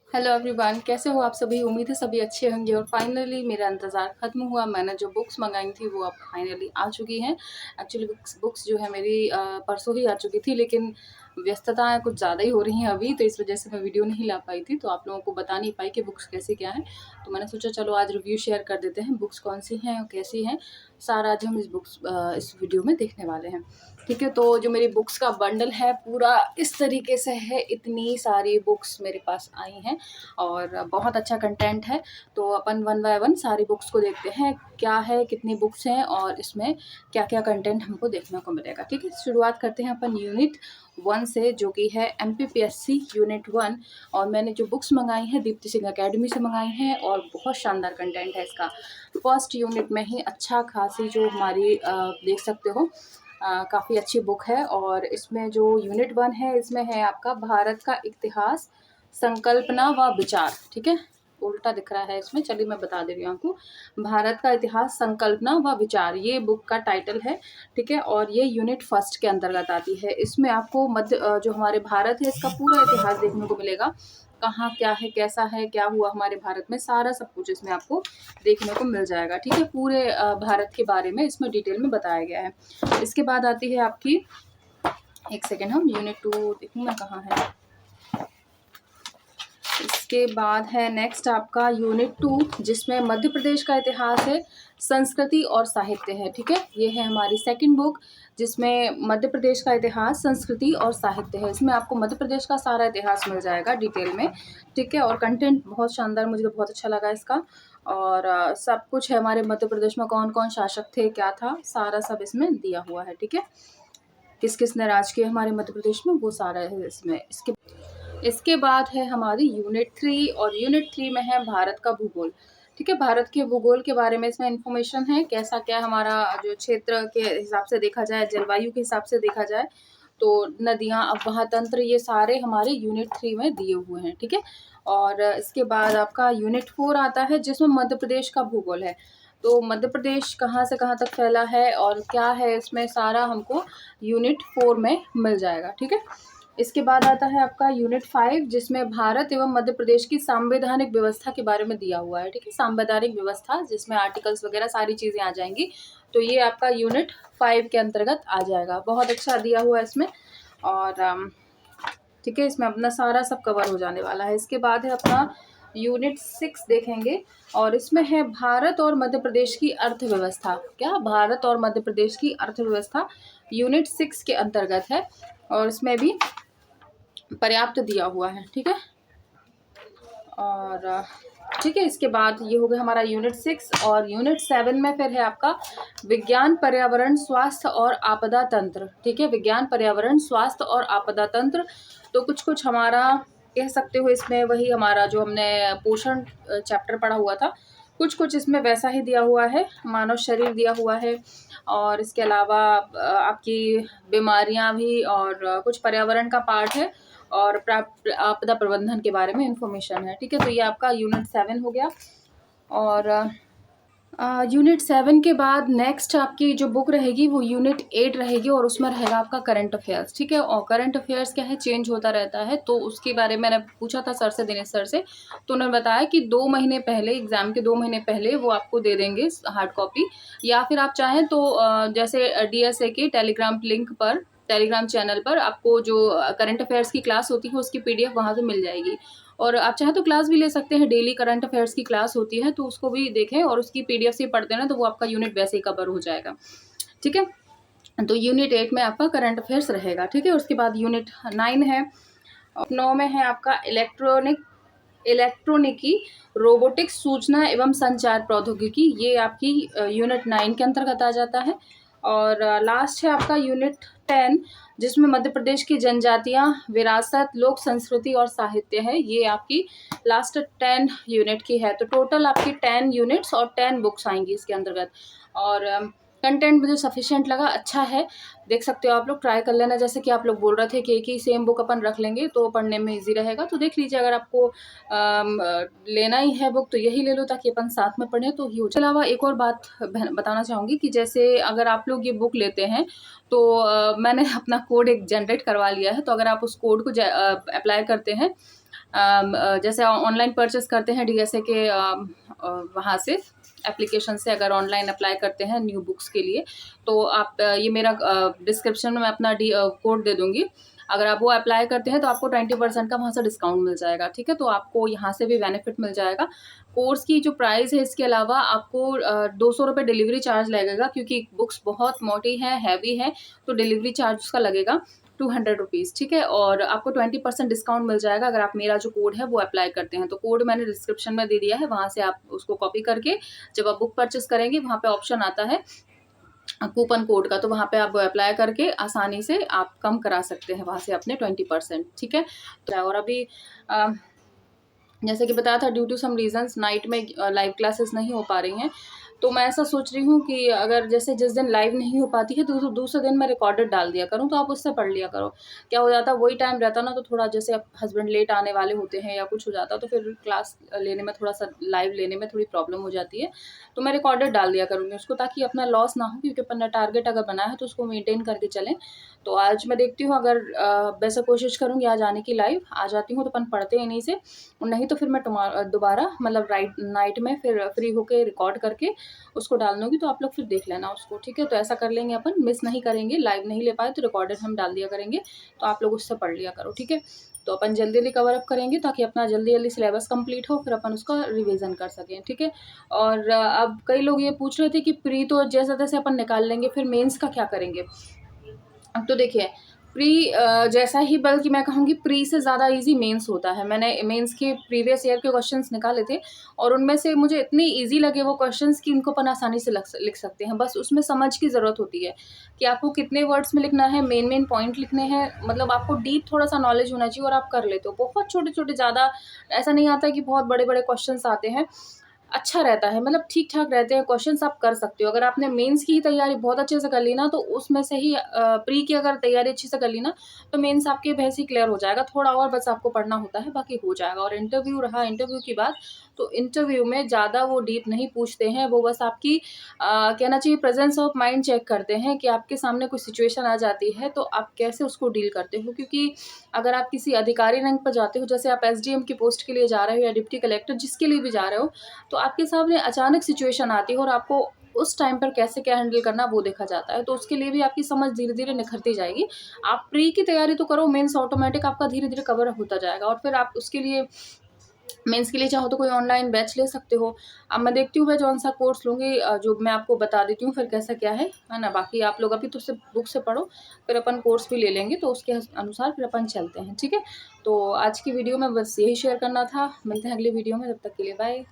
Hello everyone, कैसे हो आप सभी। उम्मीद है सभी अच्छे होंगे। और फाइनली मेरा इंतज़ार ख़त्म हुआ। मैंने जो बुक्स मंगाई थी वो अब फाइनली आ चुकी हैं। एक्चुअली बुक्स जो है मेरी परसों ही आ चुकी थी, लेकिन व्यस्तताएं कुछ ज़्यादा ही हो रही हैं अभी, तो इस वजह से मैं वीडियो नहीं ला पाई थी, तो आप लोगों को बता नहीं पाई कि बुक्स कैसी क्या हैं। तो मैंने सोचा चलो आज रिव्यू शेयर कर देते हैं, बुक्स कौन सी हैं और कैसी हैं। सारा आज हम इस वीडियो में देखने वाले हैं। ठीक है, तो जो मेरी बुक्स का बंडल है पूरा इस तरीके से है। इतनी सारी बुक्स मेरे पास आई हैं और बहुत अच्छा कंटेंट है। तो अपन वन बाय वन सारी बुक्स को देखते हैं, क्या है, कितनी बुक्स हैं और इसमें क्या क्या कंटेंट हमको देखने को मिलेगा। ठीक है, शुरुआत करते हैं अपन यूनिट 1 से, जो कि है MPPSC यूनिट 1। और मैंने जो बुक्स मंगाई हैं दीप्ति सिंह अकेडमी से मंगाई हैं और बहुत शानदार कंटेंट है इसका। फर्स्ट यूनिट में ही अच्छा खासी जो हमारी देख सकते हो काफ़ी अच्छी बुक है। और इसमें जो यूनिट 1 है इसमें है आपका भारत का इतिहास, संकल्पना व विचार। ठीक है, उल्टा दिख रहा है इसमें, चलिए मैं बता दे रही हूँ आपको। भारत का इतिहास, संकल्पना व विचार, ये बुक का टाइटल है। ठीक है, और ये यूनिट फर्स्ट के अंतर्गत आती है। इसमें आपको जो हमारे भारत है इसका पूरा इतिहास देखने को मिलेगा। कहाँ क्या है, कैसा है, क्या हुआ हमारे भारत में, सारा सब कुछ इसमें आपको देखने को मिल जाएगा। ठीक है, पूरे भारत के बारे में इसमें डिटेल में बताया गया है। इसके बाद आती है आपकी, एक सेकेंड, हम यूनिट 2 देखूँ मैं कहाँ है। इसके बाद है नेक्स्ट आपका यूनिट 2, जिसमें मध्य प्रदेश का इतिहास है, संस्कृति और साहित्य है। ठीक है, ये है हमारी सेकंड बुक, जिसमें मध्य प्रदेश का इतिहास, संस्कृति और साहित्य है। इसमें आपको मध्य प्रदेश का सारा इतिहास मिल जाएगा डिटेल में। ठीक है, और कंटेंट बहुत शानदार, मुझे तो बहुत अच्छा लगा इसका। और सब कुछ है हमारे मध्य प्रदेश में, कौन कौन शासक थे, क्या था, सारा सब इसमें दिया हुआ है। ठीक है, किस किसने राज किया हमारे मध्य प्रदेश में, वो सारा है इसमें। इसके बाद है हमारी यूनिट 3, और यूनिट 3 में है भारत का भूगोल। ठीक है, भारत के भूगोल के बारे में इसमें इन्फॉर्मेशन है, कैसा क्या हमारा जो क्षेत्र के हिसाब से देखा जाए, जलवायु के हिसाब से देखा जाए, तो नदियाँ, अफवाह तंत्र, ये सारे हमारे यूनिट 3 में दिए हुए हैं। ठीक है, और इसके बाद आपका यूनिट 4 आता है, जिसमें मध्य प्रदेश का भूगोल है। तो मध्य प्रदेश कहाँ से कहाँ तक फैला है और क्या है इसमें, सारा हमको यूनिट 4 में मिल जाएगा। ठीक है, इसके बाद आता है आपका यूनिट 5, जिसमें भारत एवं मध्य प्रदेश की संवैधानिक व्यवस्था के बारे में दिया हुआ है। ठीक है, संवैधानिक व्यवस्था, जिसमें आर्टिकल्स वगैरह सारी चीज़ें आ जाएंगी। तो ये आपका यूनिट 5 के अंतर्गत आ जाएगा। बहुत अच्छा दिया हुआ है इसमें। और ठीक है, इसमें अपना सारा सब कवर हो जाने वाला है। इसके बाद है अपना यूनिट 6 देखेंगे, और इसमें है भारत और मध्य प्रदेश की अर्थव्यवस्था। क्या, भारत और मध्य प्रदेश की अर्थव्यवस्था यूनिट 6 के अंतर्गत है, और इसमें भी पर्याप्त दिया हुआ है। ठीक है, और ठीक है, इसके बाद ये हो गया हमारा यूनिट 6। और यूनिट 7 में फिर है आपका विज्ञान, पर्यावरण, स्वास्थ्य और आपदा तंत्र। ठीक है, विज्ञान, पर्यावरण, स्वास्थ्य और आपदा तंत्र। तो कुछ कुछ हमारा कह सकते हो इसमें वही हमारा जो हमने पोषण चैप्टर पढ़ा हुआ था, कुछ कुछ इसमें वैसा ही दिया हुआ है। मानव शरीर दिया हुआ है, और इसके अलावा आपकी बीमारियां भी, और कुछ पर्यावरण का पार्ट है, और आपदा प्रबंधन के बारे में इंफॉर्मेशन है। ठीक है, तो ये आपका यूनिट 7 हो गया। और यूनिट 7 के बाद नेक्स्ट आपकी जो बुक रहेगी वो यूनिट 8 रहेगी, और उसमें रहेगा आपका करंट अफेयर्स। ठीक है, और करंट अफेयर्स क्या है, चेंज होता रहता है, तो उसके बारे में मैंने पूछा था सर से, दिनेश सर से, तो उन्होंने बताया कि 2 महीने पहले, एग्ज़ाम के 2 महीने पहले वो आपको दे देंगे हार्ड कॉपी। या फिर आप चाहें तो जैसे DSA के टेलीग्राम चैनल पर आपको जो करंट अफेयर्स की क्लास होती है उसकी PDF वहाँ से मिल जाएगी। और आप चाहें तो क्लास भी ले सकते हैं, डेली करंट अफेयर्स की क्लास होती है, तो उसको भी देखें और उसकी PDF से पढ़ते हैं ना, तो वो आपका यूनिट वैसे ही कवर हो जाएगा। ठीक है, तो यूनिट 8 में आपका करंट अफेयर्स रहेगा। ठीक है, उसके बाद यूनिट 9 है, और 9 में है आपका इलेक्ट्रॉनिकी, रोबोटिक्स, सूचना एवं संचार प्रौद्योगिकी। ये आपकी यूनिट 9 के अंतर्गत आ जाता है। और लास्ट है आपका यूनिट 10, जिसमें मध्य प्रदेश की जनजातियां, विरासत, लोक संस्कृति और साहित्य है। ये आपकी लास्ट 10 यूनिट की है। तो टोटल आपकी 10 यूनिट्स और 10 बुक्स आएंगी इसके अंतर्गत। और कंटेंट मुझे सफिशिएंट लगा, अच्छा है, देख सकते हो आप लोग, ट्राई कर लेना। जैसे कि आप लोग बोल रहे थे कि एक ही सेम बुक अपन रख लेंगे तो पढ़ने में इजी रहेगा, तो देख लीजिए, अगर आपको लेना ही है बुक तो यही ले लो, ताकि अपन साथ में पढ़ें तो ही हो। इसके अलावा एक और बात बताना चाहूँगी कि जैसे अगर आप लोग ये बुक लेते हैं तो मैंने अपना कोड एक जनरेट करवा लिया है, तो अगर आप उस कोड को अप्लाई करते हैं जैसे ऑनलाइन परचेस करते हैं DSA के वहाँ से एप्लीकेशन से, अगर ऑनलाइन अप्लाई करते हैं न्यू बुक्स के लिए, तो आप ये मेरा डिस्क्रिप्शन में मैं अपना कोड दे दूँगी। अगर आप वो अप्लाई करते हैं तो आपको 20% का वहाँ से डिस्काउंट मिल जाएगा, ठीक है। तो आपको यहाँ से भी बेनिफिट मिल जाएगा। कोर्स की जो प्राइस है, इसके अलावा आपको 200 रुपये डिलीवरी चार्ज लगेगा, क्योंकि बुक्स बहुत मोटी हैं, हैवी हैं, तो डिलीवरी चार्ज उसका लगेगा 200 रुपीज़, ठीक है। और आपको 20% डिस्काउंट मिल जाएगा अगर आप मेरा जो कोड है वो अप्लाई करते हैं। तो कोड मैंने डिस्क्रिप्शन में दे दिया है, वहाँ से आप उसको कॉपी करके जब आप बुक परचेस करेंगे, वहाँ पे ऑप्शन आता है कूपन कोड का, तो वहाँ पे आप अप्लाई करके आसानी से आप कम करा सकते हैं वहाँ से अपने 20%, ठीक है। तो और अभी जैसे कि बताया था, due to some reasons night में लाइव क्लासेस नहीं हो पा रही हैं, तो मैं ऐसा सोच रही हूँ कि अगर जैसे जिस दिन लाइव नहीं हो पाती है तो दूसरे दिन मैं रिकॉर्डेड डाल दिया करूँ, तो आप उससे पढ़ लिया करो। क्या हो जाता है, वही टाइम रहता ना, तो थोड़ा जैसे अब हस्बैंड लेट आने वाले होते हैं या कुछ हो जाता, तो फिर क्लास लेने में थोड़ा सा, लाइव लेने में थोड़ी प्रॉब्लम हो जाती है। तो मैं रिकॉर्डेड डाल दिया करूँगी उसको, ताकि अपना लॉस ना हो, क्योंकि अपना टारगेट अगर बनाया है तो उसको मेंटेन करके चलें। तो आज मैं देखती हूँ, अगर वैसे कोशिश करूँगी आज आने की, लाइव आ जाती हूँ तो अपन पढ़ते हैं इन्हीं से, नहीं तो फिर मैं दोबारा मतलब नाइट में फिर फ्री होके रिकॉर्ड करके उसको डाल दूँगी, तो आप लोग फिर देख लेना उसको, ठीक है। तो ऐसा कर लेंगे अपन, मिस नहीं करेंगे, लाइव नहीं ले पाए तो रिकॉर्डेड हम डाल दिया करेंगे, तो आप लोग उससे पढ़ लिया करो, ठीक है। तो अपन जल्दी कवर अप करेंगे, ताकि अपना जल्दी सिलेबस कंप्लीट हो, फिर अपन उसका रिवीजन कर सकें, ठीक है। और अब कई लोग ये पूछ रहे थे कि प्री तो जैसा तैसे अपन निकाल लेंगे, फिर मेंस का क्या करेंगे। अब तो देखिए, प्री जैसा ही, बल्कि मैं कहूँगी प्री से ज़्यादा इजी मेंस होता है। मैंने मेंस के प्रीवियस ईयर के क्वेश्चंस निकाले थे, और उनमें से मुझे इतनी इजी लगे वो क्वेश्चंस कि उनको अपन आसानी से लिख सकते हैं। बस उसमें समझ की ज़रूरत होती है कि आपको कितने वर्ड्स में लिखना है, मेन पॉइंट लिखने हैं, मतलब आपको डीप थोड़ा सा नॉलेज होना चाहिए, और आप कर लेते हो। बहुत छोटे-छोटे, ज़्यादा ऐसा नहीं आता कि बहुत बड़े-बड़े क्वेश्चंस आते हैं। अच्छा रहता है, मतलब ठीक-ठाक रहते हैं क्वेश्चंस, आप कर सकते हो। अगर आपने मेंस की ही तैयारी बहुत अच्छे से कर ली ना, तो उसमें से ही प्री की अगर तैयारी अच्छे से कर ली ना, तो मेंस आपके वैसे ही क्लियर हो जाएगा। थोड़ा और बस आपको पढ़ना होता है, बाकी हो जाएगा। और इंटरव्यू रहा, इंटरव्यू की बात, तो इंटरव्यू में ज़्यादा वो डीप नहीं पूछते हैं, वो बस आपकी कहना चाहिए प्रेजेंस ऑफ माइंड चेक करते हैं कि आपके सामने कोई सिचुएशन आ जाती है, तो आप कैसे उसको डील करते हो। क्योंकि अगर आप किसी अधिकारी रैंक पर जाते हो, जैसे आप SDM की पोस्ट के लिए जा रहे हो या डिप्टी कलेक्टर, जिसके लिए भी जा रहे हो, तो आपके सामने अचानक सिचुएशन आती है, और आपको उस टाइम पर कैसे क्या हैंडल करना वो देखा जाता है। तो उसके लिए भी आपकी समझ धीरे-धीरे निखरती जाएगी। आप प्री की तैयारी तो करो, मेंस ऑटोमेटिक आपका धीरे-धीरे कवर होता जाएगा, और फिर आप उसके लिए, मेंस के लिए चाहो तो कोई ऑनलाइन बैच ले सकते हो। अब मैं देखती हूँ मैं कौन-सा कोर्स लूँगी, जो मैं आपको बता देती हूँ फिर कैसा क्या है ना? बाकी आप लोग अभी तो सिर्फ बुक से पढ़ो, फिर अपन कोर्स भी ले लेंगे, तो उसके अनुसार फिर अपन चलते हैं, ठीक है? तो आज की वीडियो में बस यही शेयर करना था। मिलते हैं अगली वीडियो में, तब तक के लिए बाय।